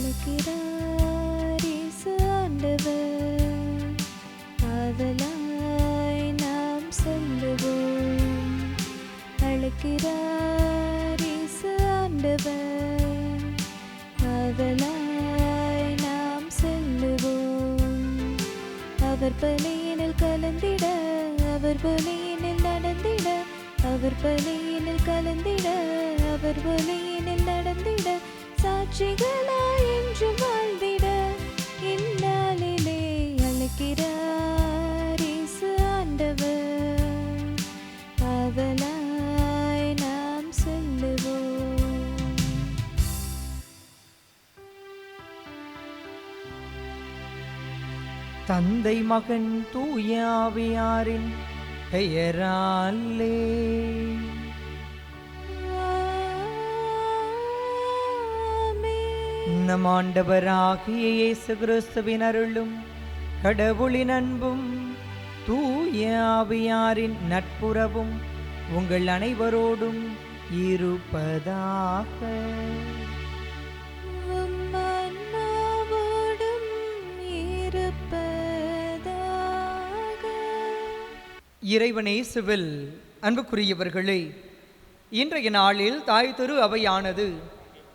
அழைக்கிறார் இயேசு ஆண்டவர், ஆதலாய் நாம் செல்லுவோம். அழைக்கிறார் இயேசு ஆண்டவர், ஆதலாய் நாம் செல்லுவோம். அவர் பலியினில் கலந்திட, அவர் பலியினில் நடந்திட, அவர் பலியினில் கலந்திட, அவர் பலியினில் நடந்திட, சாட்சிகளாய் என்றும் வாழ்ந்திட இந்நாளிலே அழைக்கிறார் இயேசு ஆண்டவர், ஆதலாய் நாம் செல்லுவோம். தந்தை மகன் தூய ஆவியாரின் பெயராலே நம் ஆண்டவராகிய இயேசு கிறிஸ்துவின் அருளும் கடவுளின் அன்பும் தூய ஆவியாரின் நட்புறவும் உங்கள் அனைவரோடும் இருப்பதாக. இறைவனேசுவில் அன்புக்குரியவர்களே, இன்றைய நாளில் தாய் திரு அவையானது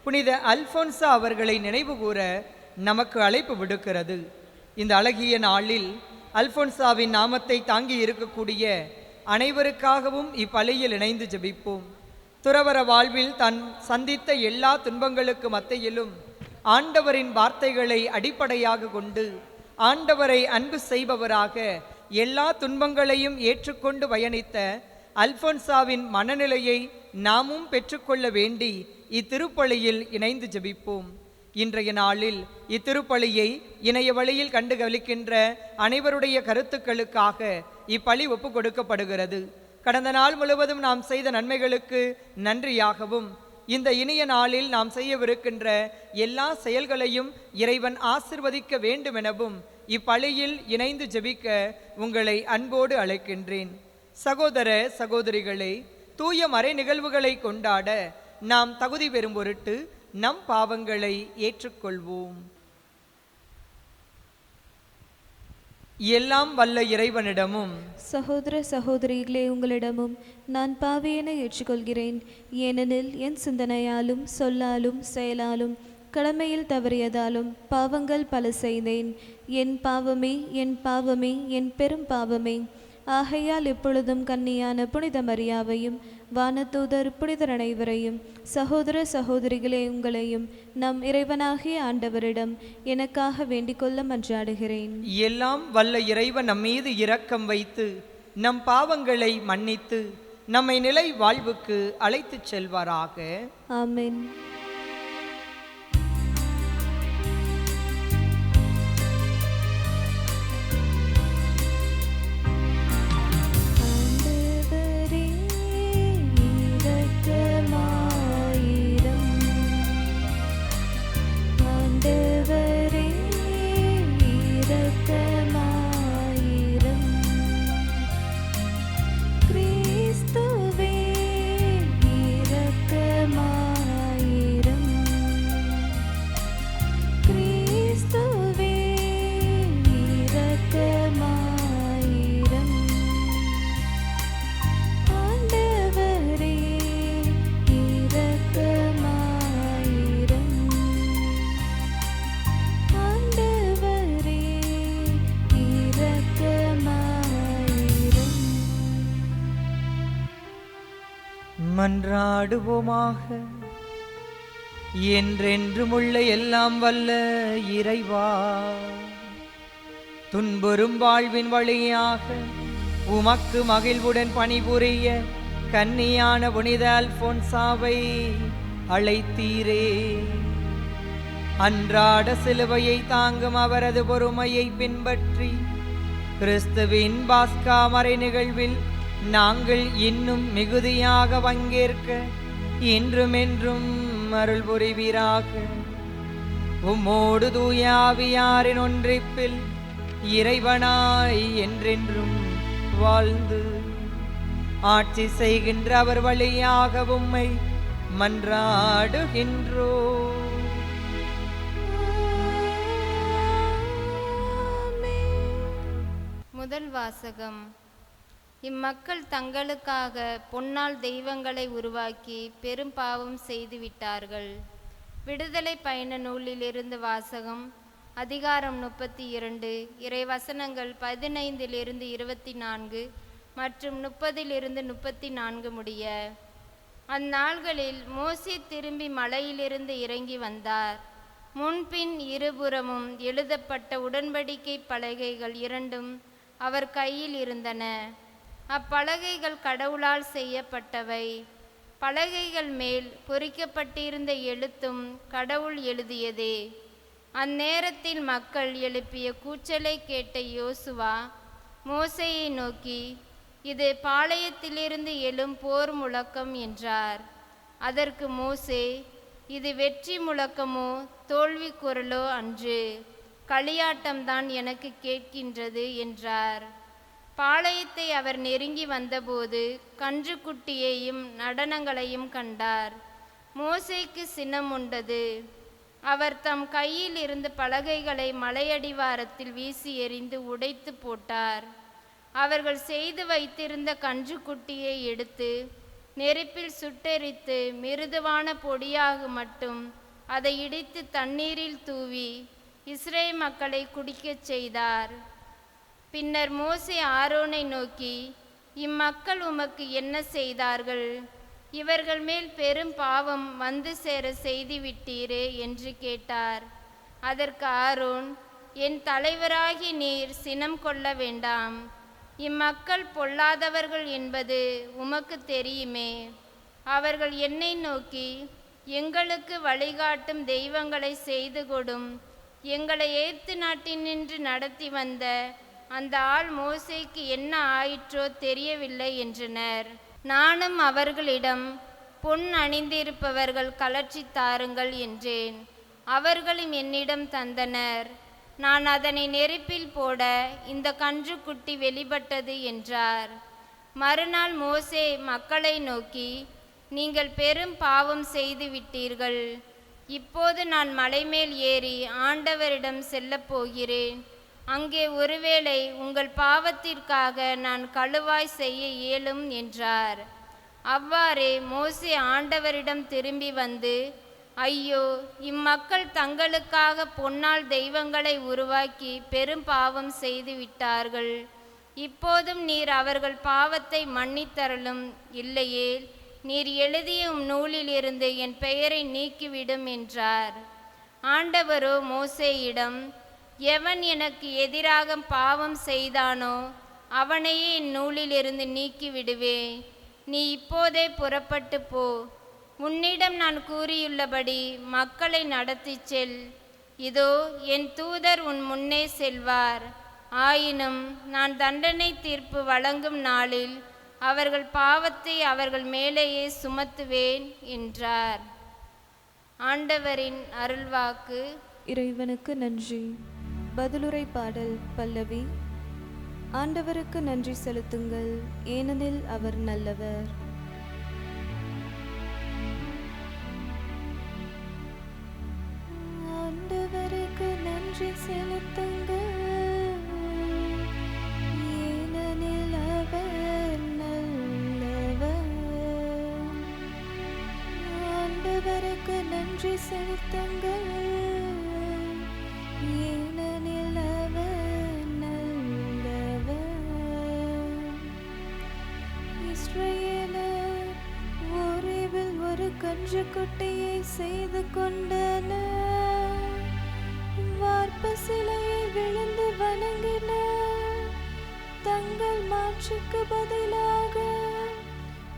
புனித அல்போன்சா அவர்களை நினைவுகூர நமக்கு அழைப்பு விடுக்கிறது. இந்த அழகிய நாளில் அல்போன்சாவின் நாமத்தை தாங்கி இருக்கக்கூடிய அனைவருக்காகவும் இப்பலியில் இணைந்து ஜெபிப்போம். துறவற வாழ்வில் தான் சந்தித்த எல்லா துன்பங்களுக்கு மத்தியிலும் ஆண்டவரின் வார்த்தைகளை அடிப்படையாக கொண்டு ஆண்டவரை அன்பு செய்பவராக எல்லா துன்பங்களையும் ஏற்றுக்கொண்டு பயணித்த அல்போன்சாவின் மனநிலையை நாமும் பெற்றுக்கொள்ள வேண்டி இத்திருப்பலியில் இணைந்து ஜெபிப்போம். இன்றைய நாளில் இத்திருப்பலியை இணைய வழியில் கண்டு கவனிக்கின்ற அனைவருடைய கருத்துக்களுக்காக இப்பலி ஒப்பு கொடுக்கப்படுகிறது. கடந்த நாள் முழுவதும் நாம் செய்த நன்மைகளுக்கு நன்றியாகவும் இந்த இனிய நாளில் நாம் செய்யவிருக்கின்ற எல்லா செயல்களையும் இறைவன் ஆசிர்வதிக்க வேண்டுமெனவும் இப்பலியில் இணைந்து ஜெபிக்க உங்களை அன்போடு அழைக்கின்றேன். சகோதர சகோதரிகளே, தூய மறை நிகழ்வுகளை கொண்டாட நாம் தகுதி பெறும் பொருட்டு நம் பாவங்களை ஏற்றுக்கொள்வோம். எல்லாம் வல்ல இறைவனிடமும் சகோதர சகோதரிகளே, உங்களிடமும் நான் பாவியென ஏற்றுக்கொள்கிறேன். ஏனெனில் என் சிந்தனையாலும் சொல்லாலும் செயலாலும் கடமையில் தவறியதாலும் பாவங்கள் பல செய்தேன். என் பாவமே, என் பாவமே, என் பெரும் பாவமே. ஆகையால் இப்பொழுதும் கன்னியான புனித மரியாவையும் வானதூதர் புனிதர் அனைவரையும் சகோதர சகோதரிகளே உங்களையும் நம் இறைவனாகிய ஆண்டவரிடம் எனக்காக வேண்டிக் கொள்ள மன்றாடுகிறேன். எல்லாம் வல்ல இறைவன் நம் மீது இரக்கம் வைத்து நம் பாவங்களை மன்னித்து நம்மை நிலை வாழ்வுக்கு அழைத்துச் செல்வாராக. ஆமென். மன்றாடுவோமாக. என்றென்றும் உள்ள எல்லாம் வல்ல இறைவா, துன்புறும் வாழ்வின் வழியாக உமக்கு மகிழ்வுடன் பணிபுரிய கன்னியான புனித அல்போன்சாவை அழைத்தீரே. அன்றாட சிலுவையை தாங்கும் அவரது பொறுமையை பின்பற்றி கிறிஸ்துவின் பாஸ்கா மறை நிகழ்வில் நாங்கள் இன்னும் மிகுதியாக பங்கேற்க இன்றும் என்றும் அருள் புரிவீராக. உம்மோடு தூய ஆவியாரின் ஒன்றிப்பில் இறைவனாய் என்றென்றும் வாழ்ந்து ஆட்சி செய்கின்ற அவர் வழியாக உம்மை மன்றாடுகின்றோம். முதல் வாசகம். இம்மக்கள் தங்களுக்காக பொன்னால் தெய்வங்களை உருவாக்கி பெரும் பாவம் செய்துவிட்டார்கள். விடுதலை பயண நூலிலிருந்து வாசகம். அதிகாரம் 32, இறைவசனங்கள் 15-24 மற்றும் 30-34 முடிய. அந்நாள்களில் மோசே திரும்பி மலையிலிருந்து இறங்கி வந்தார். முன்பின் இருபுறமும் எழுதப்பட்ட உடன்படிக்கை பலகைகள் 2 அவர் கையில் இருந்தன. அப்பலகைகள் கடவுளால் செய்யப்பட்டவை. பலகைகள் மேல் பொறிக்கப்பட்டிருந்த எழுத்தும் கடவுள் எழுதியதே. அந்நேரத்தில் மக்கள் எழுப்பிய கூச்சலை கேட்ட யோசுவா மோசேயை நோக்கி, இது பாளையத்திலிருந்து எழும் போர் முழக்கம் என்றார். அதற்கு மோசே, இது வெற்றி முழக்கமோ தோல்வி குரலோ அன்று, களியாட்டம்தான் எனக்கு கேட்கின்றது என்றார். பாளையத்தை அவர் நெருங்கி வந்தபோது கன்றுக்குட்டியையும் நடனங்களையும் கண்டார். மோசேக்கு சினம் உண்டது. அவர் தம் கையில் இருந்த பலகைகளை மலையடிவாரத்தில் வீசி எறிந்து உடைத்து போட்டார். அவர்கள் செய்து வைத்திருந்த கன்றுக்குட்டியை எடுத்து நெருப்பில் சுட்டெரித்து மிருதுவான பொடியாக மட்டும் அதை இடித்து தண்ணீரில் தூவி இஸ்ரேல் மக்களை குடிக்கச் செய்தார். பின்னர் மோசே ஆரோனை நோக்கி, இம்மக்கள் உமக்கு என்ன செய்தார்கள்? இவர்கள் மேல் பெரும் பாவம் வந்து சேர செய்துவிட்டீரே என்று கேட்டார். அதற்கு ஆரோன், என் தலைவராகி நீர் சினம் கொள்ள வேண்டாம். இம்மக்கள் பொல்லாதவர்கள் என்பது உமக்கு தெரியுமே. அவர்கள் என்னை நோக்கி, எங்களுக்கு வழிகாட்டும் தெய்வங்களை செய்து கொடும், எங்களை எகிப்து நாட்டினின்று நடத்தி வந்த அந்த ஆள் மோசேக்கு என்ன ஆயிற்றோ தெரியவில்லை என்றனர். நானும் அவர்களிடம், பொன் அணிந்திருப்பவர்கள் கலற்றி தாருங்கள் என்றேன். அவர்களும் என்னிடம் தந்தனர். நான் அதனை நெருப்பில் போட இந்த கன்றுக்குட்டி வெளிப்பட்டது என்றார். மறுநாள் மோசே மக்களை நோக்கி, நீங்கள் பெரும் பாவம் செய்து விட்டீர்கள். இப்போது நான் மலைமேல் ஏறி ஆண்டவரிடம் செல்லப் போகிறேன். அங்கே ஒருவேளை உங்கள் பாவத்திற்காக நான் கழுவாய் செய்ய இயலும் என்றார். அவ்வாறே மோசே ஆண்டவரிடம் திரும்பி வந்து, ஐயோ, இம்மக்கள் தங்களுக்காக பொன்னால் தெய்வங்களை உருவாக்கி பெரும் பாவம் செய்து விட்டார்கள். இப்போதும் நீர் அவர்கள் பாவத்தை மன்னித்தரலும், இல்லையேல் நீர் எழுதிய நூலிலிருந்து என் பெயரை நீக்கிவிடும் என்றார். ஆண்டவரோ மோசேயிடம், எவன் எனக்கு எதிராக பாவம் செய்தானோ அவனையே இந்நூலிலிருந்து நீக்கிவிடுவேன். நீ இப்போதே புறப்பட்டு போ. உன்னிடம் நான் கூறியுள்ளபடி மக்களை நடத்தி செல். இதோ என் தூதர் உன் முன்னே செல்வார். ஆயினும் நான் தண்டனை தீர்ப்பு வழங்கும் நாளில் அவர்கள் பாவத்தை அவர்கள் மேலேயே சுமத்துவேன் என்றார். ஆண்டவரின் அருள்வாக்கு. இறைவனுக்கு நன்றி. பதிலுரை பாடல் பல்லவி. ஆண்டவருக்கு நன்றி செலுத்துங்கள், ஏனெனில் அவர் நல்லவர். ஆண்டவருக்கு நன்றி செலுத்துங்கள், ஏனெனில் அவர் நல்லவர். ஆண்டவருக்கு நன்றி செலுத்துங்கள், ஏனெனில் அவர் நல்லவர். இஸ்ரவேலர் ஓரேபில் ஒரு கன்றுக்குட்டியை செய்து கொண்டனர். வார்ப்பு சிலையை விழுந்து வணங்கினர். தங்கள் மாட்சிக்கு பதிலாக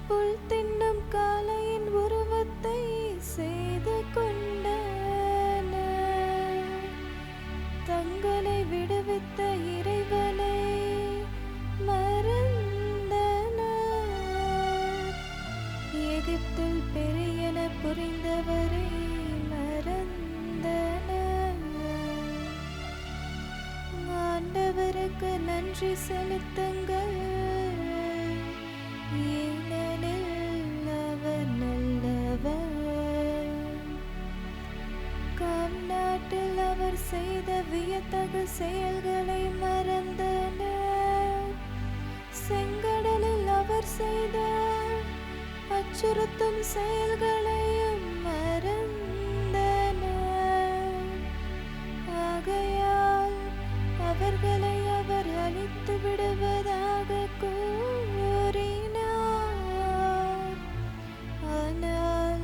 புல் தின்னும் காளையின் உருவத்தை செய்து கொண்டனர். தங்களை விடுவித்த இறைவனை மறந்தனர். எகிப்தில் பெரியன புரிந்தவரை மறந்தனர். ஆண்டவருக்கு நன்றி செலுத்துங்கள், ஏனெனில் அவர் நல்லவர். காம் நாட்டில் அவர் செய்த வியத்தகு செயல்களை மறந்தனர். செங்கடலில் அவர் செய்த அச்சுறுத்தும் செயல்களையும் மறந்தனர். ஆகையால் அவர்களை அவர் அழித்து விடுவதாக கூறினார். ஆனால்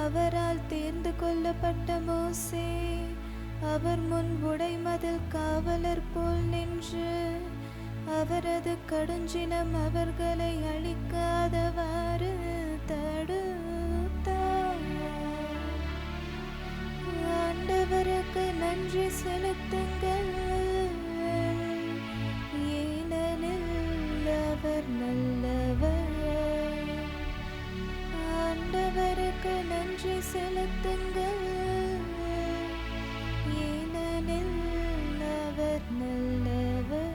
அவரால் தேர்ந்து கொள்ளப்பட்ட மோசே அவர் முன் உடைமதில் காவலர் போல் நின்று அவரது கடுஞ்சினம் அவர்களை அழிக்காதவாறு தடுத்தார். ஆண்டவருக்கு நன்றி செலுத்துங்கள், ஏனெனில் அவர் நல்லவர். ஆண்டவருக்கு நன்றி செலுத்துங்கள், ஏனெனில் அவர் நல்லவர்.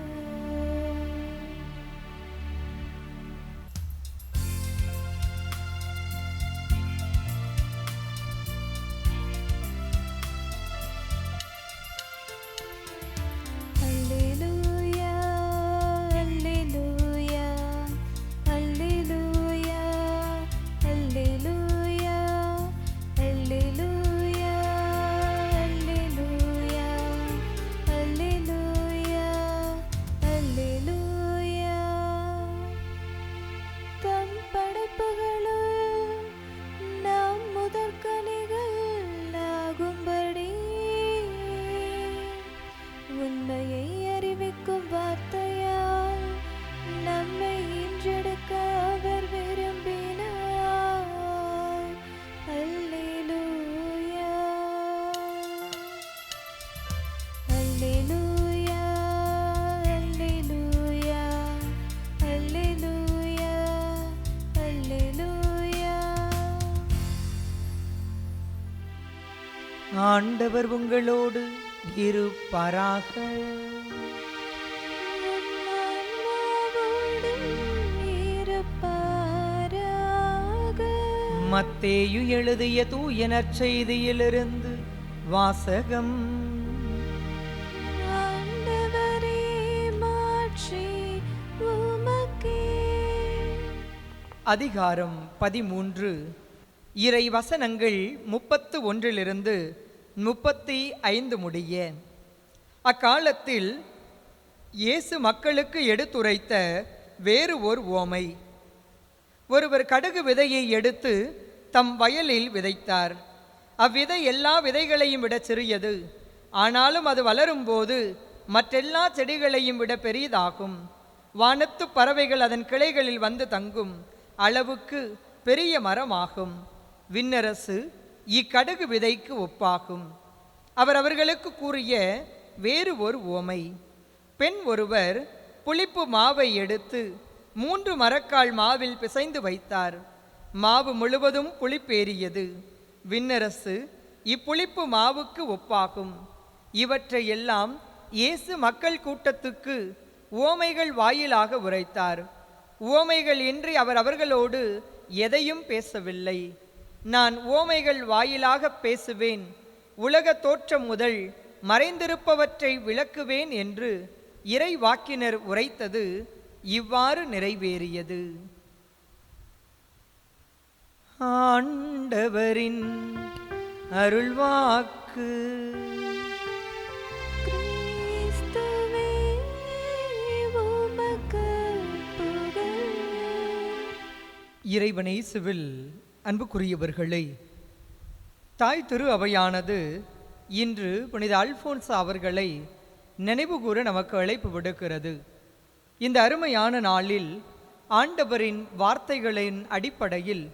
அல்லேலூயா, அல்லேலூயா, அல்லேலூயா, அல்லேலூயா, அல்லேலூயா, அல்லேலூயா, அல்லேலூயா, அல்லேலூயா. தம் படைப்புகளுள் நாம் முதற்கனிகள் ஆகும்படி உண்மையை அறிவிக்கும் வார்த்தையால் நம்மை ஈன்றெடுக்க அவர் விரும்பினார். அல்லேலூயா, அல்லேலூயா, அல்லேலூயா, அல்லேலூயா, அல்லேலூயா. ஆண்டவர் உங்களோடு இருப்பாராக. மத்தேயு எழுதிய தூய நற்செய்தியிலிருந்து வாசகம். ஆண்டவரே, மாட்சி உமக்கே. அதிகாரம் 13. இறை வசனங்கள் 31 35 முடிய. அக்காலத்தில் இயேசு மக்களுக்கு எடுத்துரைத்த வேறு ஓர் உவமை. ஒருவர் கடுகு விதையை எடுத்து தம் வயலில் விதைத்தார். அவ்விதை எல்லா விதைகளையும் விட சிறியது. ஆனாலும் அது வளரும்போது மற்றெல்லா செடிகளையும் விட பெரியதாகும். வானத்து பறவைகள் அதன் கிளைகளில் வந்து தங்கும் அளவுக்கு பெரிய மரமாகும். விண்ணரசு இக்கடுகு விதைக்கு ஒப்பாகும். அவர் அவர்களுக்கு கூறிய வேறு ஒரு உவமை. பெண் ஒருவர் புளிப்பு மாவை எடுத்து 3 மரக்கால் மாவில் பிசைந்து வைத்தார். மாவு முழுவதும் புளிப்பேறியது. விண்ணரசு இப்புளிப்பு மாவுக்கு ஒப்பாகும். இவற்றை எல்லாம் இயேசு மக்கள் கூட்டத்துக்கு உவமைகள் வாயிலாக உரைத்தார். உவமைகள் இன்றி அவர் அவர்களோடு எதையும் பேசவில்லை. நான் உவமைகள் வாயிலாக பேசுவேன், உலக தோற்றம் முதல் மறைந்திருப்பவற்றை விளக்குவேன் என்று இறை வாக்கினர் உரைத்தது இவ்வாறு நிறைவேறியது. ஆண்டவரின் அருள்வாக்கு. கிறிஸ்துவே, உமக்கு புகழ். இறைவனை சிவில் அன்புக்குரியவர்களே, தாய் திரு அவையானது இன்று புனித அல்போன்சா அவர்களை நினைவுகூர நமக்கு அழைப்பு விடுக்கிறது. இந்த அருமையான நாளில் ஆண்டவரின் வார்த்தைகளின் அடிப்படையில்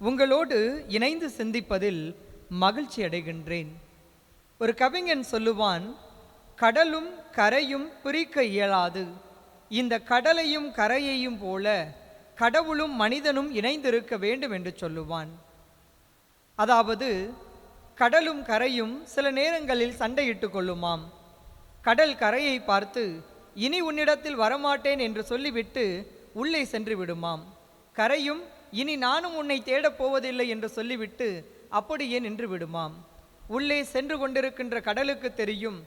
உங்களோடு இணைந்து சிந்திப்பதில் மகிழ்ச்சி அடைகின்றேன். ஒரு கவிஞன் சொல்லுவான், கடலும் கரையும் பிரிக்க இயலாது, இந்த கடலையும் கரையையும் போல கடவுளும் மனிதனும் இணைந்திருக்க வேண்டும் என்று சொல்லுவான். அதாவது கடலும் கரையும் சில நேரங்களில் சண்டையிட்டு கொள்ளுமாம். கடல் கரையை பார்த்து இனி உன்னிடத்தில் வரமாட்டேன் என்று சொல்லிவிட்டு உள்ளே சென்று விடுமாம். கரையும் இனி நானும் உன்னை தேடப் போவதில்லை என்று சொல்லிவிட்டு அப்படியே நின்று விடுமாம். உள்ளே சென்று கொண்டிருக்கின்ற கடலுக்கு தெரியும்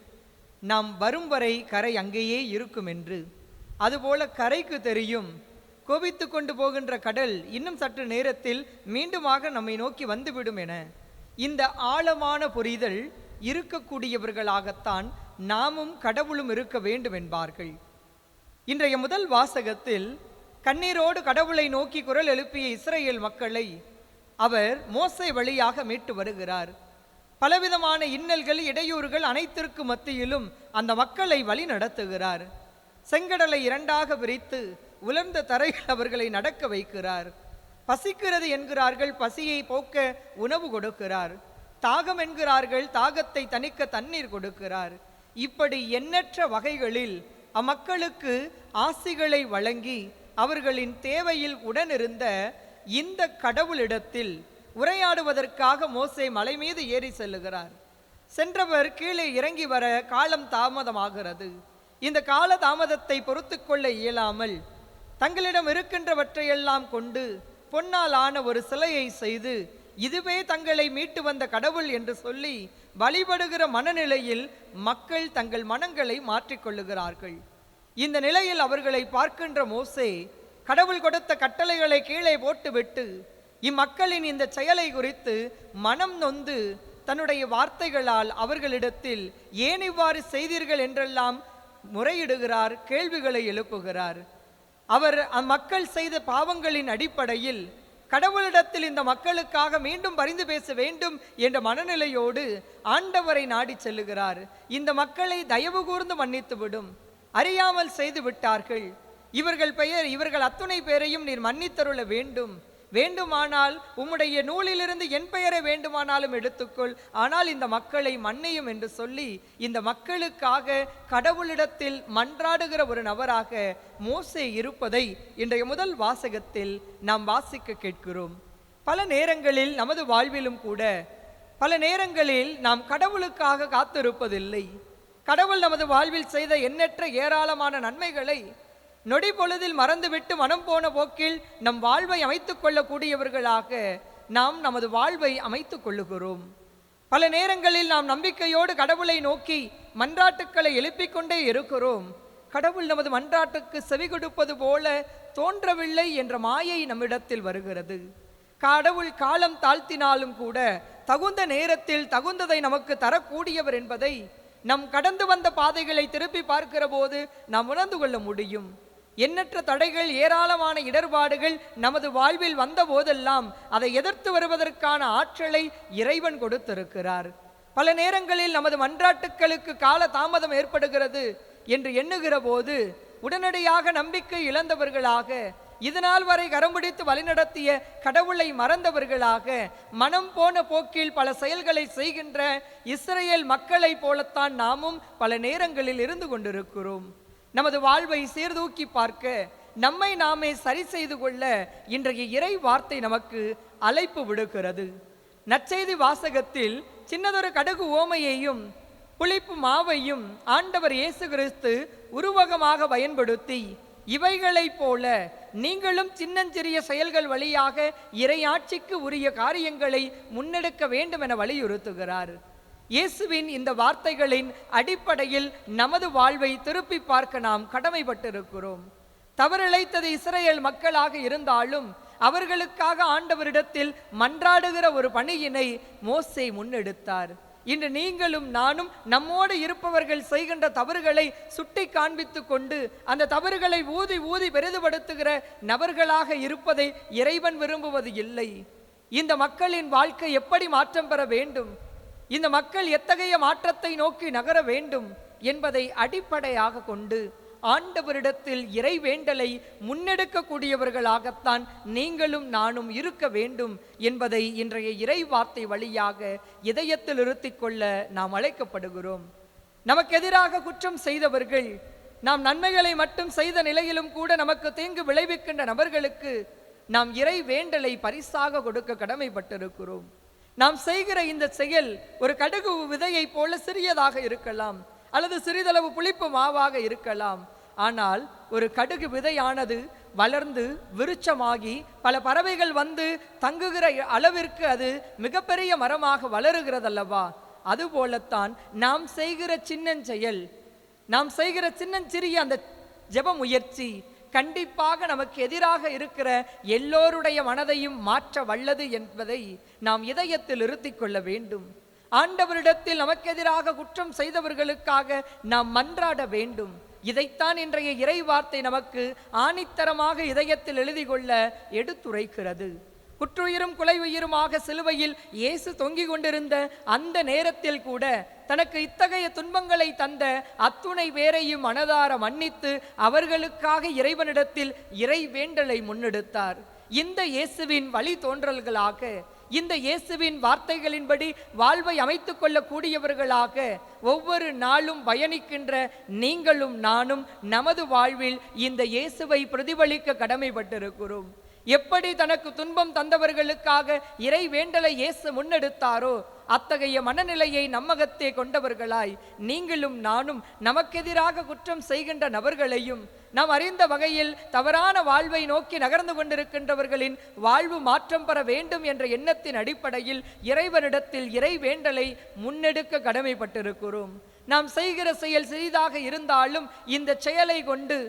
நாம் வரும் வரை கரை அங்கேயே இருக்கும் என்று. அதுபோல கரைக்கு தெரியும். கோபித்து கொண்டு போகின்ற கடல் இன்னும் சற்று நேரத்தில் மீண்டுமாக நம்மை நோக்கி வந்துவிடும் என இந்த ஆழமான புரிதல் இருக்கக்கூடியவர்களாகத்தான் நாமும் கடவுளும் இருக்க வேண்டும் என்பார்கள். இன்றைய முதல் வாசகத்தில் கண்ணீரோடு கடவுளை நோக்கி குரல் எழுப்பிய இஸ்ரேல் மக்களை அவர் மோசே வழியாக மீட்டு வருகிறார். பலவிதமான இன்னல்கள், இடையூறுகள் அனைத்திற்கு மத்தியிலும் அந்த மக்களை வழி நடத்துகிறார். செங்கடலை இரண்டாக பிரித்து உலர்ந்த தரையில் அவர்களை நடக்க வைக்கிறார். பசிக்கிறது என்கிறார்கள், பசியை போக்க உணவு கொடுக்கிறார். தாகம் என்கிறார்கள், தாகத்தை தணிக்க தண்ணீர் கொடுக்கிறார். இப்படி எண்ணற்ற வகைகளில் அம்மக்களுக்கு ஆசிகளை வழங்கி அவர்களின் தேவையில் உடனிருந்த இந்த கடவுளிடத்தில் உரையாடுவதற்காக மோசே மலை மீது ஏறி செல்லுகிறார். சென்றவர் கீழே இறங்கி வர காலம் தாமதமாகிறது. இந்த கால தாமதத்தை பொறுத்து கொள்ள இயலாமல் தங்களிடம் இருக்கின்றவற்றையெல்லாம் கொண்டு பொன்னால் ஆன ஒரு சிலையை செய்து இதுவே தங்களை மீட்டு வந்த கடவுள் என்று சொல்லி வழிபடுகிற மனநிலையில் மக்கள் தங்கள் மனங்களை மாற்றிக்கொள்ளுகிறார்கள். இந்த நிலையில் அவர்களை பார்க்கின்ற மோசே கடவுள் கொடுத்த கட்டளைகளை கீழே போட்டுவிட்டு இம்மக்களின் இந்த செயலை குறித்து மனம் நொந்து தன்னுடைய வார்த்தைகளால் அவர்களிடத்தில் ஏன் இவ்வாறு செய்தீர்கள் என்றெல்லாம் முறையிடுகிறார், கேள்விகளை எழுப்புகிறார். அவர் அம்மக்கள் செய்த பாவங்களின் அடிப்படையில் கடவுளிடத்தில் இந்த மக்களுக்காக மீண்டும் பரிந்து பேச வேண்டும் என்ற மனநிலையோடு ஆண்டவரை நாடி செல்லுகிறார். இந்த மக்களை தயவு கூர்ந்து மன்னித்துவிடும், அறியாமல் செய்து விட்டார்கள், இவர்கள் அத்துணை பேரையும் நீர் மன்னித்தருள வேண்டும், வேண்டுமானால் உம்முடைய நூலிலிருந்து என் பெயரை வேண்டுமானாலும் எடுத்துக்கொள், ஆனால் இந்த மக்களை மன்னியும் என்று சொல்லி இந்த மக்களுக்காக கடவுளிடத்தில் மன்றாடுகிற ஒரு நபராக மோசே இருப்பதை இன்றைய முதல் வாசகத்தில் நாம் வாசிக்க கேட்கிறோம். பல நேரங்களில் நமது வாழ்விலும் கூட பல நேரங்களில் நாம் கடவுளுக்காக காத்திருப்பதில்லை. கடவுள் நமது வாழ்வில் செய்த எண்ணற்ற ஏராளமான நன்மைகளை நொடி பொழுதில் மறந்துவிட்டு மனம் போன போக்கில் நம் வாழ்வை அமைத்துக் கொள்ளக்கூடியவர்களாக நாம் நமது வாழ்வை அமைத்துக் கொள்ளுகிறோம். பல நேரங்களில் நாம் நம்பிக்கையோடு கடவுளை நோக்கி மன்றாட்டுக்களை எழுப்பிக் கொண்டே இருக்கிறோம். கடவுள் நமது மன்றாட்டுக்கு செவி கொடுப்பது போல தோன்றவில்லை என்ற மாயை நம்மிடத்தில் வருகிறது. கடவுள் காலம் தாழ்த்தினாலும் கூட தகுந்த நேரத்தில் தகுந்ததை நமக்கு தரக்கூடியவர் என்பதை நம் கடந்து வந்த பாதைகளை திருப்பி பார்க்கிற போது நாம் உணர்ந்து கொள்ள முடியும். எண்ணற்ற தடைகள், ஏராளமான இடர்பாடுகள் நமது வாழ்வில் வந்த போதெல்லாம் அதை எதிர்த்து வருவதற்கான ஆற்றலை இறைவன் கொடுத்திருக்கிறார். பல நேரங்களில் நமது மன்றாட்டுக்களுக்கு கால தாமதம் ஏற்படுகிறது என்று எண்ணுகிற போது உடனடியாக நம்பிக்கை இழந்தவர்களாக, இதனால் வரை கரம் பிடித்து வழிநடத்திய கடவுளை மறந்தவர்களாக, மனம் போன போக்கில் பல செயல்களை செய்கின்ற இஸ்ரேல் மக்களை போலத்தான் நாமும் பல நேரங்களில் இருந்து கொண்டிருக்கிறோம். நமது வாழ்வை சீர்தூக்கி பார்க்க, நம்மை நாமே சரி செய்து கொள்ள இன்றைய இறை வார்த்தை நமக்கு அழைப்பு விடுக்கிறது. நற்செய்தி வாசகத்தில் சின்னதொரு கடுகு ஓமையையும் புளிப்பு மாவையும் ஆண்டவர் இயேசு கிறிஸ்து உருவகமாக பயன்படுத்தி இவைகளைப் போல நீங்களும் சின்னஞ்சிறிய செயல்கள் வழியாக இறையாட்சிக்கு உரிய காரியங்களை முன்னெடுக்க வேண்டும் என வலியுறுத்துகிறார். இயேசுவின் இந்த வார்த்தைகளின் அடிப்படையில் நமது வாழ்வை திருப்பி பார்க்க நாம் கடமைப்பட்டிருக்கிறோம். தவறிழைத்தது இஸ்ரேல் மக்களாக இருந்தாலும் அவர்களுக்காக ஆண்டவரிடத்தில் மன்றாடுகிற ஒரு பணியினை மோசே முன்னெடுத்தார். இன்று நீங்களும் நானும் நம்மோடு இருப்பவர்கள் செய்கின்ற தவறுகளை சுட்டி காண்பித்து கொண்டு அந்த தவறுகளை ஊதி ஊதி பெரிதுபடுத்துகிற நபர்களாக இருப்பதை இறைவன் விரும்புவது இல்லை. இந்த மக்களின் வாழ்க்கை எப்படி மாற்றம் பெற வேண்டும், இந்த மக்கள் எத்தகைய மாற்றத்தை நோக்கி நகர வேண்டும் என்பதை அடிப்படையாக கொண்டு ஆண்டவரிடத்தில் இறை வேண்டலை முன்னெடுக்கக்கூடியவர்களாகத்தான் நீங்களும் நானும் இருக்க வேண்டும் என்பதை இன்றைய இறை வார்த்தை வழியாக இதயத்தில் இருத்திக் கொள்ள நாம் அழைக்கப்படுகிறோம். நமக்கு எதிராக குற்றம் செய்தவர்கள், நாம் நன்மைகளை மட்டும் செய்த நிலையிலும் கூட நமக்கு தீங்கு விளைவிக்கின்ற நபர்களுக்கு நாம் இறை வேண்டலை பரிசாக கொடுக்க கடமைப்பட்டிருக்கிறோம். நாம் செய்கிற இந்த செயல் ஒரு கடுகு விதையை போல சிறியதாக இருக்கலாம், அல்லது சிறிதளவு புளிப்பு மாவாக இருக்கலாம். ஆனால் ஒரு கடுகு விதையானது வளர்ந்து விருட்சமாகி பல பறவைகள் வந்து தங்குகிற அளவிற்கு அது மிகப்பெரிய மரமாக வளருகிறதல்லவா? அதுபோலத்தான் நாம் செய்கிற சின்னஞ்செயல், நாம் செய்கிற சின்னஞ்சிறிய அந்த ஜெப முயற்சி கண்டிப்பாக நமக்கு எதிராக இருக்கிற எல்லோருடைய மனதையும் மாற்ற வல்லது என்பதை நாம் இதயத்தில் இருத்திக் கொள்ள வேண்டும். ஆண்டவரிடத்தில் நமக்கு எதிராக குற்றம் செய்தவர்களுக்காக நாம் மன்றாட வேண்டும். இதைத்தான் இன்றைய இறை வார்த்தை நமக்கு ஆணித்தரமாக இதயத்தில் எழுதி கொள்ள எடுத்துரைக்கிறது. குற்றுயிரும் குலை உயிருமாக சிலுவையில் இயேசு தொங்கிக் கொண்டிருந்த அந்த நேரத்தில் கூட தனக்கு இத்தகைய துன்பங்களை தந்த அத்துணை பேரையும் மனதார மன்னித்து அவர்களுக்காக இறைவனிடத்தில் இறை வேண்டலை முன்னெடுத்தார். இந்த இயேசுவின் வழி தோன்றல்களாக, இந்த இயேசுவின் வார்த்தைகளின்படி வாழ்வை அமைத்துக் கொள்ளக்கூடியவர்களாக ஒவ்வொரு நாளும் பயணிக்கின்ற நீங்களும் நானும் நமது வாழ்வில் இந்த இயேசுவை பிரதிபலிக்க கடமைப்பட்டிருக்கிறோம். எப்படி தனக்கு துன்பம் தந்தவர்களுக்காக இறை வேண்டலை இயேசு முன்னெடுத்தாரோ அத்தகைய மனநிலையை நம்மகத்தே கொண்டவர்களாய் நீங்களும் நானும் நமக்கெதிராக குற்றம் செய்கின்ற நபர்களையும் நாம் அறிந்த வகையில் தவறான வாழ்வை நோக்கி நகர்ந்து கொண்டிருக்கின்றவர்களின் வாழ்வு மாற்றம் பெற வேண்டும் என்ற எண்ணத்தின் அடிப்படையில் இறைவனிடத்தில் இறை வேண்டலை முன்னெடுக்க கடமைப்பட்டிருக்கிறோம். நாம் செய்கிற செயல் சிறிதாக இருந்தாலும் இந்த செயலை கொண்டு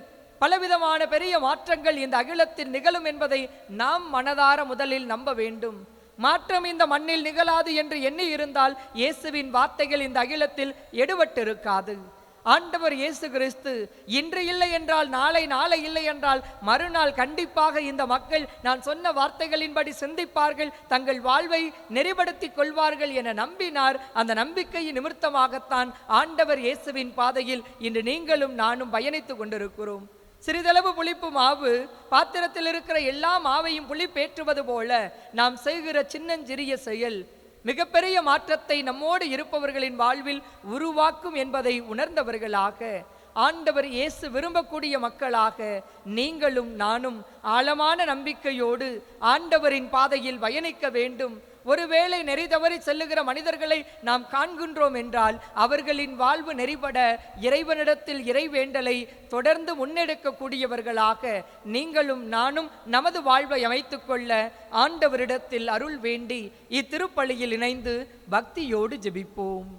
பலவிதமான பெரிய மாற்றங்கள் இந்த அகிலத்தில் நிகழும் என்பதை நாம் மனதார முதலில் நம்ப வேண்டும். மாற்றம் இந்த மண்ணில் நிகழாது என்று எண்ணி இருந்தால் இயேசுவின் வார்த்தைகள் இந்த அகிலத்தில் எடுபட்டிருக்காது. ஆண்டவர் இயேசு கிறிஸ்து இன்று இல்லை என்றால் நாளை, நாளை இல்லை என்றால் மறுநாள் கண்டிப்பாக இந்த மக்கள் நான் சொன்ன வார்த்தைகளின்படி சிந்திப்பார்கள், தங்கள் வாழ்வை நெறிப்படுத்திக் கொள்வார்கள் என நம்பினார். அந்த நம்பிக்கையின் நிமித்தமாகத்தான் ஆண்டவர் இயேசுவின் பாதையில் இன்று நீங்களும் நானும் பயணித்துக் கொண்டிருக்கிறோம். சிறிதளவு புளிப்பு மாவு பாத்திரத்தில் இருக்கிற எல்லா மாவையும் புளிப்பேற்றுவது போல நாம் செய்கிற சின்னஞ்சிறிய செயல் மிகப்பெரிய மாற்றத்தை நம்மோடு இருப்பவர்களின் வாழ்வில் உருவாக்கும் என்பதை உணர்ந்தவர்களாக ஆண்டவர் இயேசு விரும்பக்கூடிய மக்களாக நீங்களும் நானும் ஆழமான நம்பிக்கையோடு ஆண்டவரின் பாதையில் பயணிக்க வேண்டும். ஒருவேளை நெறி தவறி செல்லுகிற மனிதர்களை நாம் காண்கின்றோம் என்றால் அவர்களின் வாழ்வு நெறிபட இறைவனிடத்தில் இறை வேண்டலை தொடர்ந்து முன்னெடுக்கக்கூடியவர்களாக நீங்களும் நானும் நமது வாழ்வை அமைத்துக் கொள்ள ஆண்டவரிடத்தில் அருள் வேண்டி இத்திருப்பலியில் இணைந்து பக்தியோடு ஜெபிப்போம்.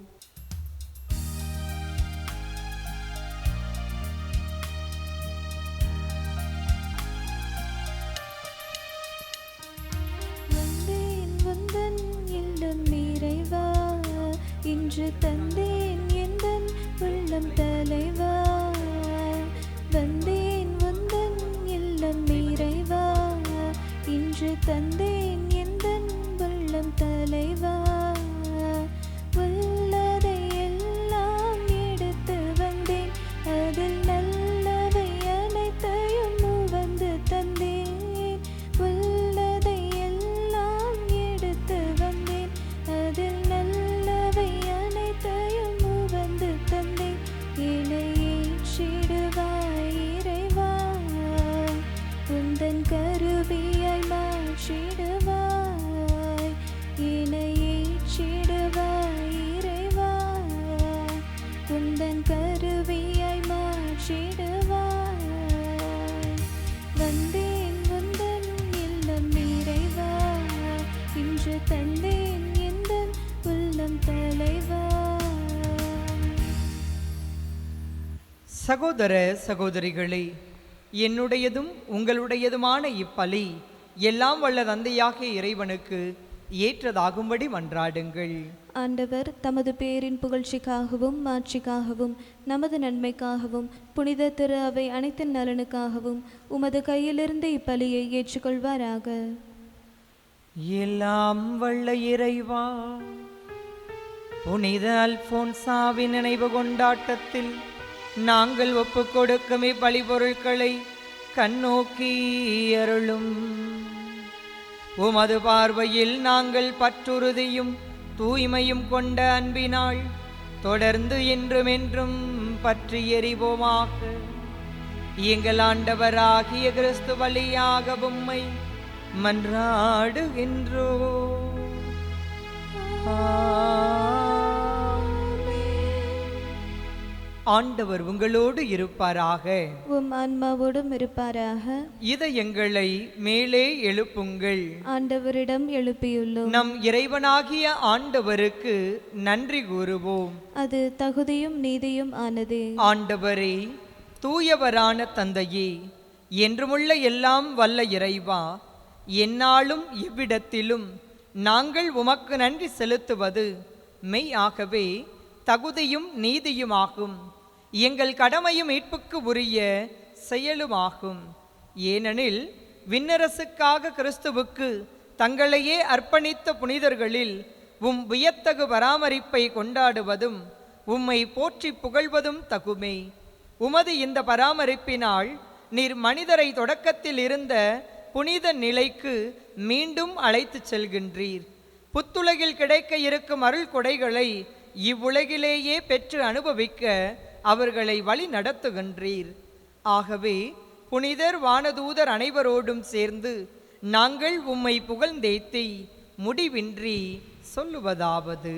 இன்று தந்தேன் எந்தன் உள்ளம் தலைவா, வந்தேன் உந்தன் இல்லம் இறைவா. இன்று தந்தேன் எந்தன் உள்ளம் தலைவா, உள்ளதை எல்லாம் எடுத்து வந்தேன், அதில் நல்லவை அனைத்தையும் உவந்து தந்தேன். உள்ளதை எல்லாம் எடுத்து வந்தேன், அதில் நல்லவை அனைத்தையும் உவந்து தந்தேன். என்னை ஏற்றிடுவாய் இறைவா, உந்தன் கருவியாய் மாற்றிடுவாய். என்னை ஏற்றிடுவாய் இறைவா, உந்தன் கருவியாய் மாற்றிடுவாய். வந்தேன் உந்தன் இல்லம் இறைவா, இன்று தந்தேன் எந்தன் உள்ளம் தலைவா. சகோதர சகோதரிகளே, என்னுடையதும் உங்களுடையதுமான இப்பலி எல்லாம் வல்ல தந்தையாகிய இறைவனுக்கு ஏற்றதாகும்படி மன்றாடுங்கள். ஆண்டவர் தமது பேரின் புகழ்ச்சிக்காகவும் மாட்சிக்காகவும் நமது நன்மைக்காகவும் புனித திரு அவை அனைத்தின் நலனுக்காகவும் உமது கையிலிருந்து இப்பலியை ஏற்றுக்கொள்வாராக. எல்லாம் வல்ல இறைவா, புனித அல்போன்சாவின் நினைவு கொண்டாட்டத்தில் நாங்கள் ஒப்புக் கொடுக்கும் இப்பலி பொருட்களை கண்ணோக்கி அருளும். உமது பார்வையில் நாங்கள் பற்றுறுதியும் தூய்மையும் கொண்ட அன்பினால் தொடர்ந்து என்றும் என்றும் பற்றி எறிவோமாக. எங்கள் ஆண்டவராகிய கிறிஸ்து வழியாக உம்மை மன்றாடுகின்றோம். ஆண்டவர் உங்களோடு இருப்பாராக, உம் ஆன்மாவோடும் இருப்பாராக. இதயங்களை மேலே எழுப்புங்கள். ஆண்டவரிடம் எழுப்பியுள்ளோம். நம் இறைவனாகிய ஆண்டவருக்கு நன்றி கூறுவோம். அது தகுதியும் நீதியும் ஆனதே. ஆண்டவரே, தூயவரான தந்தையே, என்றுமுள்ள எல்லாம் வல்ல இறைவா, எந்நாளும் எவ்விடத்திலும் நாங்கள் உமக்கு நன்றி செலுத்துவது மெய்யாகவே தகுதியும் நீதியுமாகும். எங்கள் கடமையும் மீட்புக்கு உரிய செயலுமாகும். ஏனெனில் விண்ணரசுக்காக கிறிஸ்துவுக்கு தங்களையே அர்ப்பணித்த புனிதர்களில் உம் வியத்தகு பராமரிப்பை கொண்டாடுவதும் உம்மை போற்றி புகழ்வதும் தகுமே. உமது இந்த பராமரிப்பினால் நீர் மனிதரை தொடக்கத்தில் இருந்த புனித நிலைக்கு மீண்டும் அழைத்துச் செல்கின்றீர். புத்துலகில் கிடைக்க இருக்கும் அருள் கொடைகளை இவ்வுலகிலேயே பெற்று அனுபவிக்க அவர்களை வழி நடத்துகின்றீர். ஆகவே புனிதர் வானதூதர் அனைவரோடும் சேர்ந்து நாங்கள் உம்மை புகழ்ந்தேத்தி முடிவின்றி சொல்லுவதாவது: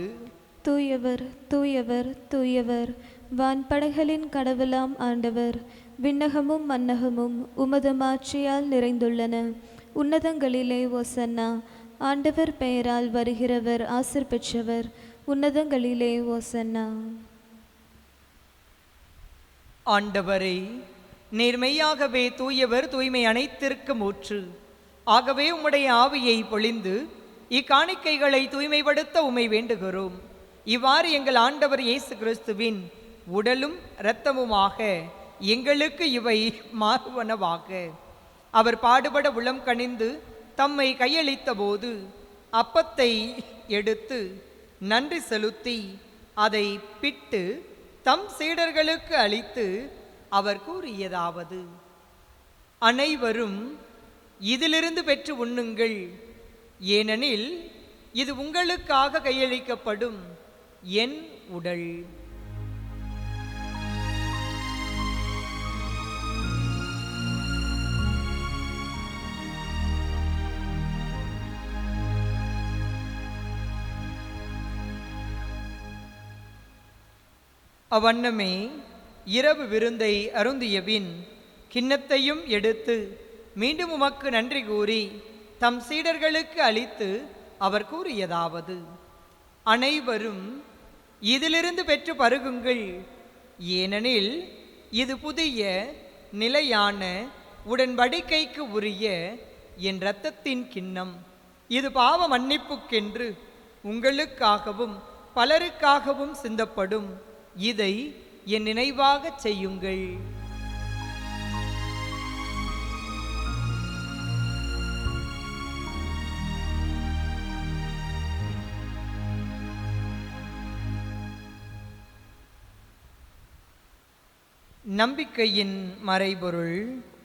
தூயவர் தூயவர் தூயவர், வான்படைகளின் கடவுளாம் ஆண்டவர். விண்ணகமும் மன்னகமும் உமது மாட்சியால் நிறைந்துள்ளன. உன்னதங்களிலே ஓசன்னா. ஆண்டவர் பெயரால் வருகிறவர் ஆசிர் பெற்றவர். உன்னதங்களிலே ஓசன்னா. ஆண்டவரே, நீர் மெய்யாகவே தூயவர், தூய்மை அனைத்திற்கும் ஊற்று. ஆகவே உம்முடைய ஆவியை பொழிந்து இக்காணிக்கைகளை தூய்மைப்படுத்த உம்மை வேண்டுகிறோம். இவ்வாறு எங்கள் ஆண்டவர் இயேசு கிறிஸ்துவின் உடலும் இரத்தமுமாக எங்களுக்கு இவை மாறுவனவாக. அவர் பாடுபட உளம் கனிந்து தம்மை கையளித்த போது அப்பத்தை எடுத்து நன்றி செலுத்தி அதை பிட்டு தம் சீடர்களுக்கு அளித்து அவர் கூறியதாவது: அனைவரும் இதிலிருந்து பெற்று உண்ணுங்கள், ஏனெனில் இது உங்களுக்காக கையளிக்கப்படும் என் உடல். அவ்வண்ணமே இரவு விருந்தை அருந்தியபின் கிண்ணத்தையும் எடுத்து மீண்டும் உமக்கு நன்றி கூறி தம் சீடர்களுக்கு அளித்து அவர் கூறியதாவது: அனைவரும் இதிலிருந்து பெற்று பருகுங்கள், ஏனெனில் இது புதிய நிலையான உடன்படிக்கைக்கு உரிய என் இரத்தத்தின் கிண்ணம். இது பாவ மன்னிப்புக்கென்று உங்களுக்காகவும் பலருக்காகவும் சிந்தப்படும். இதை என் நினைவாகச் செய்யுங்கள். நம்பிக்கையின் மறைபொருள்.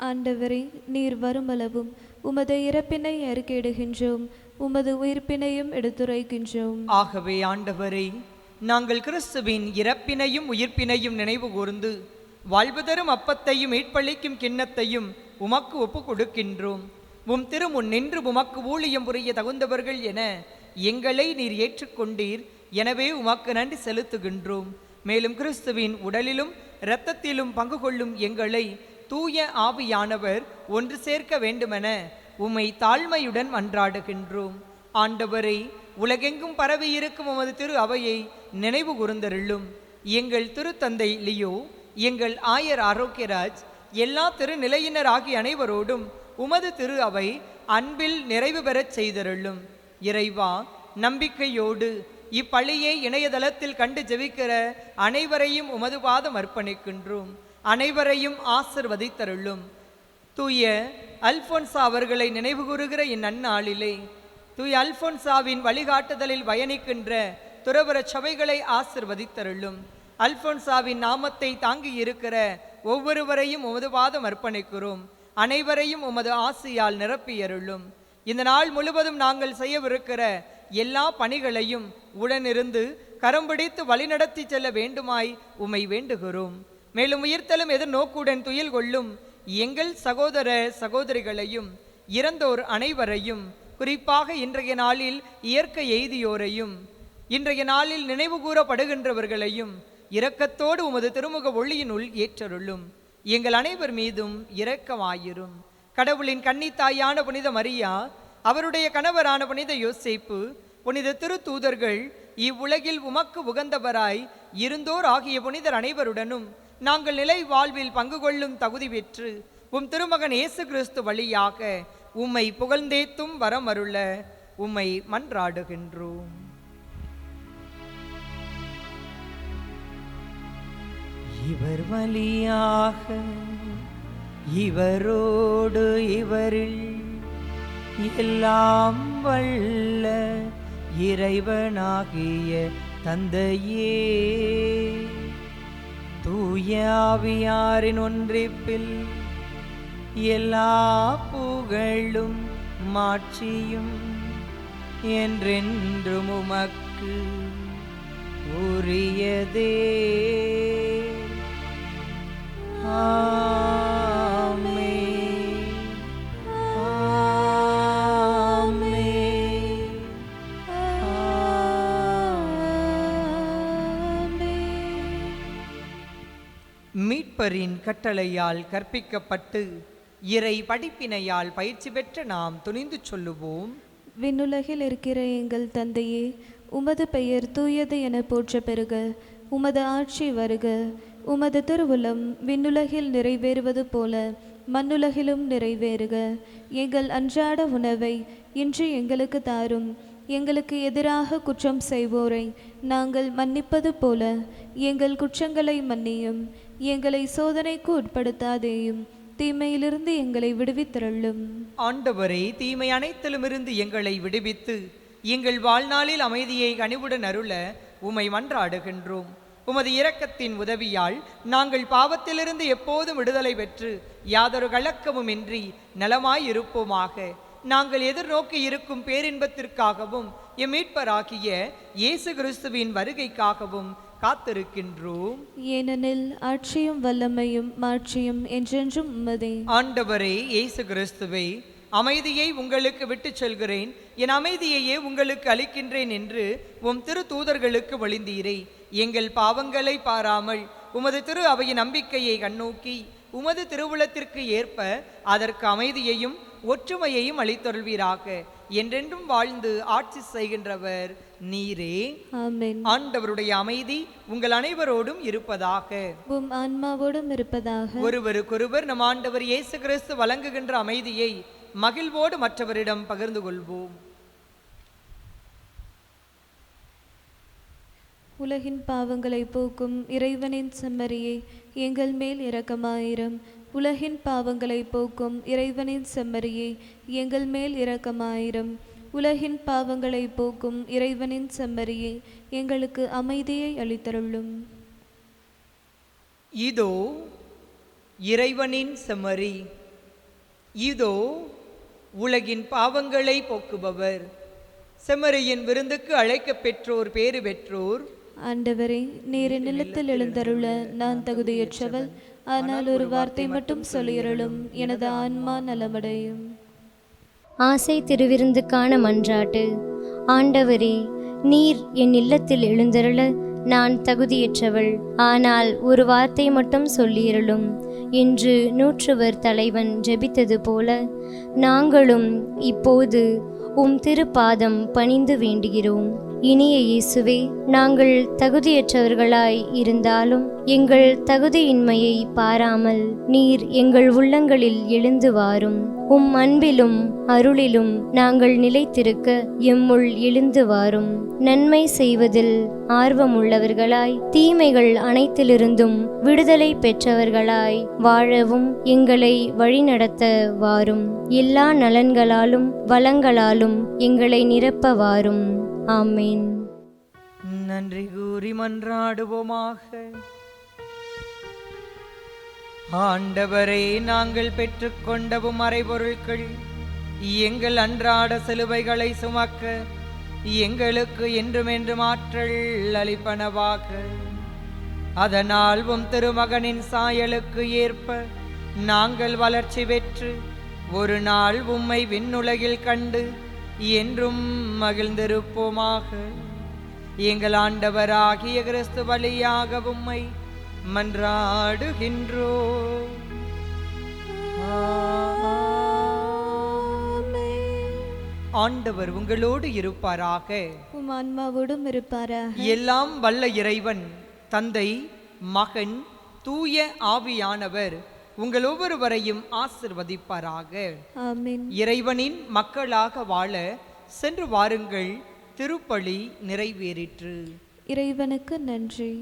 ஆண்டவரே, நீர் வருமளவும் உமது இறப்பினை அறிக்கையிடுகின்றோம், உமது உயிர்ப்பினையும் எடுத்துரைக்கின்றோம். ஆகவே ஆண்டவரே, நாங்கள் கிறிஸ்துவின் இறப்பினையும் உயிர்ப்பினையும் நினைவு கூர்ந்து வாழ்வு தரும் அப்பத்தையும் மீட்பளிக்கும் கிண்ணத்தையும் உமக்கு ஒப்பு கொடுக்கின்றோம். உம் திருமுன் நின்று உமக்கு ஊழியம் புரிய தகுந்தவர்கள் என எங்களை நீர் ஏற்றுக்கொண்டீர். எனவே உமக்கு நன்றி செலுத்துகின்றோம். மேலும் கிறிஸ்துவின் உடலிலும் இரத்தத்திலும் பங்கு கொள்ளும் எங்களை தூய ஆவியானவர் ஒன்று சேர்க்க வேண்டுமென உம்மை தாழ்மையுடன் மன்றாடுகின்றோம். ஆண்டவரை, உலகெங்கும் பரவியிருக்கும் உமது திரு அவையை நினைவு கூர்ந்தருளும். எங்கள் திருத்தந்தை லியோ, எங்கள் ஆயர் ஆரோக்கியராஜ், எல்லா திருநிலையினர் ஆகிய அனைவரோடும் உமது திரு அவை அன்பில் நிறைவு பெறச் செய்தருளும். இறைவா, நம்பிக்கையோடு இப்பழியை இணையதளத்தில் கண்டு ஜெபிக்கிற அனைவரையும் உமது பாதம் அர்ப்பணிக்கின்றோம். அனைவரையும் ஆசிர்வதித்தருளும். தூய அல்போன்சா அவர்களை நினைவு கூறுகிற இந்நன்னாளிலே தூய அல்போன்சாவின் வழிகாட்டுதலில் பயணிக்கின்ற துறவர சபைகளை ஆசிர்வதித்தருளும். அல்போன்சாவின் நாமத்தை தாங்கி இருக்கிற ஒவ்வொருவரையும் உமது பாதம் அர்ப்பணிக்கிறோம். அனைவரையும் உமது ஆசியால் நிரப்பியருளும். இந்த நாள் முழுவதும் நாங்கள் செய்யவிருக்கிற எல்லா பணிகளையும் உடனிருந்து கரம் பிடித்து வழிநடத்தி செல்ல வேண்டுமாய் உம்மை வேண்டுகிறோம். மேலும் உயிர்த்தலும் எதிர்நோக்குடன் துயில் கொள்ளும் எங்கள் சகோதர சகோதரிகளையும் இறந்தோர் அனைவரையும், குறிப்பாக இன்றைய நாளில் இயற்கை எய்தியோரையும் இன்றைய நாளில் நினைவு கூறப்படுகின்றவர்களையும் இரக்கத்தோடு உமது திருமுக ஒளியினுள் ஏற்றருளும். எங்கள் அனைவர் மீதும் இரக்கமாயிரும். கடவுளின் கன்னித்தாயான புனித மரியா, அவருடைய கணவரான புனித யோசேப்பு, புனித திருத்தூதர்கள், இவ்வுலகில் உமக்கு உகந்தவராய் இருந்தோர் ஆகிய புனிதர் அனைவருடனும் நாங்கள் நிலை வாழ்வில் பங்கு கொள்ளும் தகுதி பெற்று உம் திருமகன் இயேசு கிறிஸ்து வழியாக உம்மை புகழ்ந்தேத்தும் வரம் அருள உம்மை மன்றாடுகின்றோம். இவர் வழியாக இவரோடு இவரில் எல்லாம் வல்ல இறைவனாகிய தந்தையே, தூய ஆவியாரின் ஒன்றிப்பில் எல்லா புகழும் மாட்சியும் என்றென்றும் உமக்கு உரியதே. ஆமென். ஆமென். மீட்பரின் கட்டளையால் கற்பிக்கப்பட்டு இறை படிப்பினையால் பயிற்சி பெற்ற நாம் துணிந்து சொல்லுவோம். விண்ணுலகில் இருக்கிற எங்கள் தந்தையே, உமது பெயர் தூயது என போற்ற பெறுக. உமது ஆட்சி வருக. உமது திருவுளம் விண்ணுலகில் நிறைவேறுவது போல மண்ணுலகிலும் நிறைவேறுக. எங்கள் அன்றாட உணவை இன்று எங்களுக்கு தாரும். எங்களுக்கு எதிராக குற்றம் செய்வோரை நாங்கள் மன்னிப்பது போல எங்கள் குற்றங்களை மன்னியும். எங்களை சோதனைக்கு உட்படுத்தாதேயும், தீமையிலிருந்து எங்களை விடுவித்தருளும். ஆண்டவரே, தீமை அனைத்திலுமிருந்து எங்களை விடுவித்து எங்கள் வாழ்நாளில் அமைதியை கனிவுடன் அருள உம்மை மன்றாடுகின்றோம். உமது இரக்கத்தின் உதவியால் நாங்கள் பாவத்திலிருந்து எப்போதும் விடுதலை பெற்று யாதொரு கலக்கமும் இன்றி நலமாயிருப்போமாக. நாங்கள் எதிர்நோக்கி இருக்கும் பேரின்பத்திற்காகவும் எம் மீட்பராகிய இயேசு கிறிஸ்துவின் வருகைக்காகவும் காத்திருக்கின்றோம். ஏனெனில் ஆட்சியும் வல்லமையும் மாட்சியும் என்றென்றும் உம்மதே. ஆண்டவரே இயேசு கிறிஸ்துவே, அமைதியை உங்களுக்கு விட்டுச் செல்கிறேன், என் அமைதியையே உங்களுக்கு அளிக்கின்றேன் என்று உம் திரு தூதர்களுக்கு வழிந்தீரே. எங்கள் பாவங்களை பாராமல் உமது திரு அவையின் நம்பிக்கையை கண்ணோக்கி உமது திருவுளத்திற்கு ஏற்ப அதற்கு அமைதியையும் ஒற்றுமையையும் அளித்தருள்வீராக. என்றென்றும் வாழ்ந்து ஆட்சி செய்கின்றவர் நீரே. ஆமென். ஆண்டவருடைய அமைதி உங்கள் அனைவரோடும் இருப்பதாக. உம் ஆன்மாவோடும் இருப்பதாக. ஒருவருக்கொருவர் நம் ஆண்டவர் இயேசு கிறிஸ்து வழங்குகின்ற அமைதியை மகிழ்வோடு மற்றவரிடம் பகிர்ந்து கொள்வோம். உலகின் பாவங்களை போக்கும் இறைவனின் செம்மறியே, எங்கள் மேல் இரக்கமாயிரம். உலகின் பாவங்களை போக்கும் இறைவனின் செம்மறியே, எங்கள் மேல் இரக்கமாயிரம். உலகின் பாவங்களை போக்கும் இறைவனின் செம்மறியே, எங்களுக்கு அமைதியை அளித்தருளும். இதோ இறைவனின் செம்மறி, இதோ உலகின் பாவங்களை போக்குபவர். செம்மறியின் விருந்துக்கு அழைக்கப் பெற்றோர் பேறு பெற்றோர். ஆண்டவரே, நீர் நிலத்தில் எழுந்தருள நான் தகுதியற்றவள். ஆனால் ஒரு வார்த்தை மட்டும் சொல்லியருளும், எனது ஆன்மா நலமடையும். ஆசை திருவிருந்துக்கான மன்றாட்டு. ஆண்டவரே, நீர் என் இல்லத்தில் எழுந்தருள நான் தகுதியற்றவள். ஆனால் ஒரு வார்த்தை மட்டும் சொல்லியருளும் என்று நூற்றுவர் தலைவன் ஜெபித்தது போல நாங்களும் இப்போது உம் திருப்பாதம் பணிந்து வேண்டுகிறோம். இனிய இயேசுவே, நாங்கள் தகுதியற்றவர்களாய் இருந்தாலும் எங்கள் தகுதியின்மையை பாராமல் நீர் எங்கள் உள்ளங்களில் எழுந்து வாரும். உம் அன்பிலும் அருளிலும் நாங்கள் நிலைத்திருக்க எம்முள் எழுந்து வாரும். நன்மை செய்வதில் ஆர்வமுள்ளவர்களாய் தீமைகள் அனைத்திலிருந்தும் விடுதலை பெற்றவர்களாய் வாழவும் எங்களை வழிநடத்த வாரும். எல்லா நலன்களாலும் வளங்களாலும் எங்களை நிரப்ப வாரும். ஆமென். நன்றி கூறி மன்றாடுவோமாக. ஆண்டவரே, நாங்கள் பெற்றுக்கொண்டவும் மறைபொருட்கள் எங்கள் அன்றாட சிலுவைகளை சுமக்க எங்களுக்கு என்றுமென்றும் ஆற்றல் அளிப்பனவாக. அதனால் உம் திருமகனின் சாயலுக்கு ஏற்ப நாங்கள் வளர்ச்சி பெற்று ஒரு நாள் உம்மை விண்ணுலகில் கண்டு என்றும் மகிழ்ந்திருப்போமாக. எங்கள் ஆண்டவராகிய கிறிஸ்து வழியாக உம்மை மன்றாடுகின்றோம். ஆண்டவர் உங்களோடு இருப்பாராக. உம் ஆன்மாவோடும் இருப்பாராக. எல்லாம் வல்ல இறைவன் தந்தை, மகன், தூய ஆவியானவர் உங்கள் ஒவ்வொருவரையும் ஆசிர்வதிப்பாராக. ஆமென். இறைவனின் மக்களாக வாழ சென்று வாருங்கள். திருப்பலி நிறைவேறிற்று. இறைவனுக்கு நன்றி.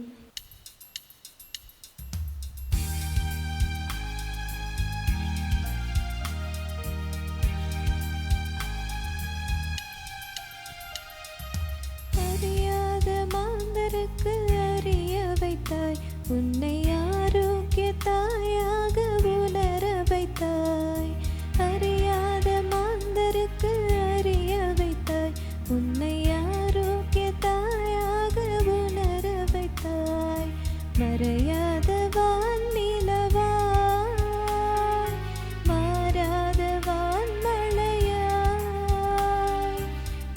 அறியாத மாந்தருக்கு அறிய வைத்தாய், உன்னை ஆரோக்கிய தாயாக உணர வைத்தாய். அறியாத மாந்தருக்கு அறிய வைத்தாய், உன்னை ஆரோக்கிய தாயாக உணர வைத்தாய். மறையாத வான்நிலவாய், மாறாத வான்மழையாய்.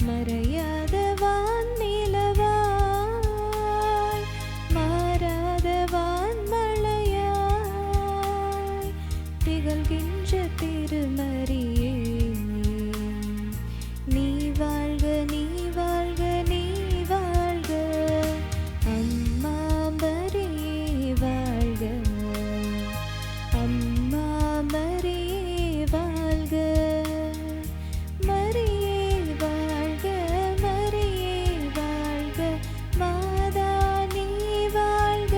மறையாத வான்நிலவாய், மாறாத வான்மழையாய். திகழ்கின்ற திருமரியே, நீ வாழ்க, நீ வாழ்க, நீ வாழ்க. அம்மா மரியே வாழ்க, அம்மா மரியே வாழ்க. மரியே வாழ்க, மரியே வாழ்க, மாதா நீ வாழ்க.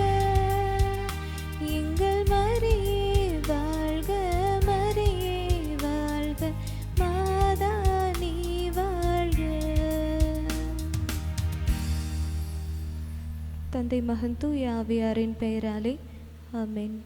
எங்கள் மரியே வாழ்க, மரியே வாழ்க, மாதா நீ வாழ்க. தந்தை மகன் தூய ஆவியாரின் பெயராலே ஆமென்.